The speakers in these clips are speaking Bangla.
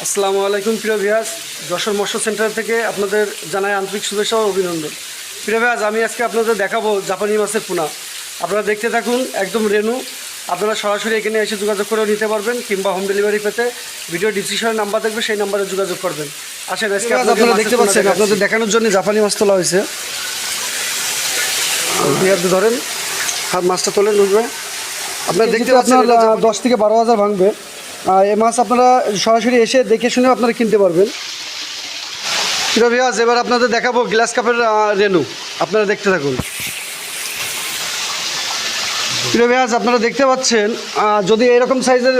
আসসালামু আলাইকুম প্রিয় ভিউয়ার্স, যশোর মৎস্য সেন্টার থেকে আপনাদের জানাই আন্তরিক শুভেচ্ছা ও অভিনন্দন। প্রিয় ভিউয়ার্স, আমি আজকে আপনাদের দেখাবো জাপানি মাছের পোনা। আপনারা দেখতে থাকুন, একদম রেনু। আপনারা সরাসরি এখানে এসে যোগাযোগ করেও নিতে পারবেন, কিংবা হোম ডেলিভারি পেতে ভিডিও ডিসক্রিপশনে নাম্বার দেখবে, সেই নাম্বারে যোগাযোগ করবেন। আসেন, আজকে আপনারা দেখতে পাচ্ছেন, আপনাদের দেখানোর জন্য জাপানি মাছ তোলা হয়েছে। ধরেন, হাত মাছটা তোলেন, বুঝবে আপনারা দেখতে পাচ্ছেন 10 থেকে 12,000 ভাঙবে। এই মাছ আপনারা সরাসরি এসে দেখে শুনে আপনারা কিনতে পারবেন। প্রিয় ভিউয়ার্স, এবার আপনাদের দেখাবো গ্লাস কাপের রেনু। আপনারা দেখতে থাকুন। প্রিয় ভিউয়ার্স, আপনারা দেখতে পাচ্ছেন, যদি এরকম সাইজের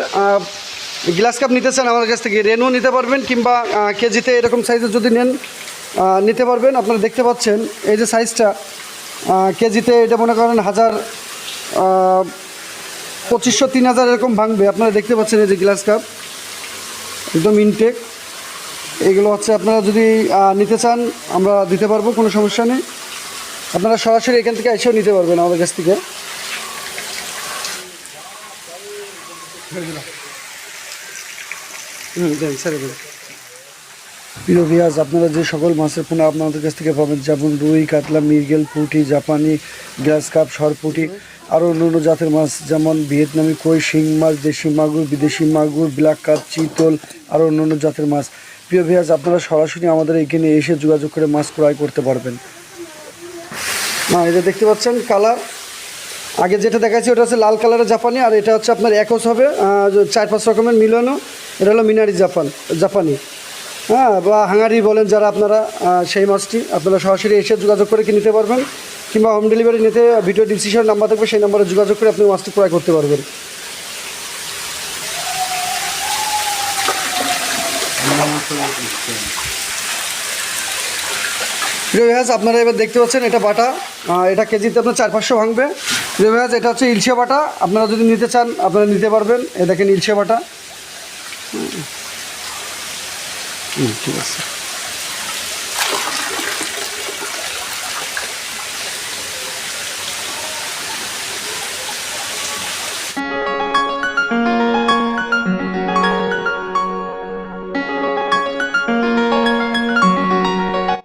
গ্লাস কাপ নিতে চান আমার কাছ থেকে, রেনু নিতে পারবেন, কিংবা কেজিতে এরকম সাইজের যদি নেন নিতে পারবেন। আপনারা দেখতে পাচ্ছেন এই যে সাইজটা, কেজিতে এটা মনে করেন 2500 3000 এরকম ভাঙবে। আপনারা দেখতে পাচ্ছেন এই যে গ্লাস কাপ, একদম ইনটেক। এগুলো হচ্ছে আপনারা যদি নিতে চান আমরা দিতে পারবো, কোনো সমস্যা নেই। আপনারা সরাসরি এখান থেকে এসেও নিতে পারবেন আমাদের কাছ থেকে। দেন স্যার। প্রিয় ভিউয়ার্স, আপনারা যে সকল মাছের পোনা আপনাদের কাছ থেকে পাবেন, যেমন রুই, কাতলা, মৃগেল, পুঁটি, জাপানি, গ্লাস কাপ, সরপুঁটি, আরও অন্য জাতের মাছ যেমন ভিয়েতনামি কই, শিং মাছ, দেশি মাগুর, বিদেশি মাগুর, ব্ল্যাক কাপ, চিতল, আরও অন্য জাতের মাছ। প্রিয় ভিউয়ার্স, আপনারা সরাসরি আমাদের এখানে এসে যোগাযোগ করে মাছ ক্রয় করতে পারবেন। এটা দেখতে পাচ্ছেন কালার, আগে যেটা দেখাচ্ছি ওটা হচ্ছে লাল কালারের জাপানি, আর এটা হচ্ছে আপনার একস হবে 4-5 রকমের মিলানো। এটা হলো মিনারি জাপানি, বা হাঙ্গারি বলেন যারা আপনারা, সেই মাছটি আপনারা সরাসরি এসে যোগাযোগ করে নিতে পারবেন, কিংবা হোম ডেলিভারি নিতে ভিডিও ডিসক্রিপশন নাম্বার থাকবে, সেই নাম্বারে যোগাযোগ করে আপনি মাছটি ক্রয় করতে পারবেন। প্রিয় ভিউয়ার্স, আপনারা এবার দেখতে পাচ্ছেন এটা বাটা, এটা কেজিতে আপনার 400-500 ভাঙবে। প্রিয় ভিউয়ার্স, এটা হচ্ছে ইলশে বাটা। আপনারা যদি নিতে চান আপনারা নিতে পারবেন। এ দেখেন ইলশে বাটা। ঠিক আছে।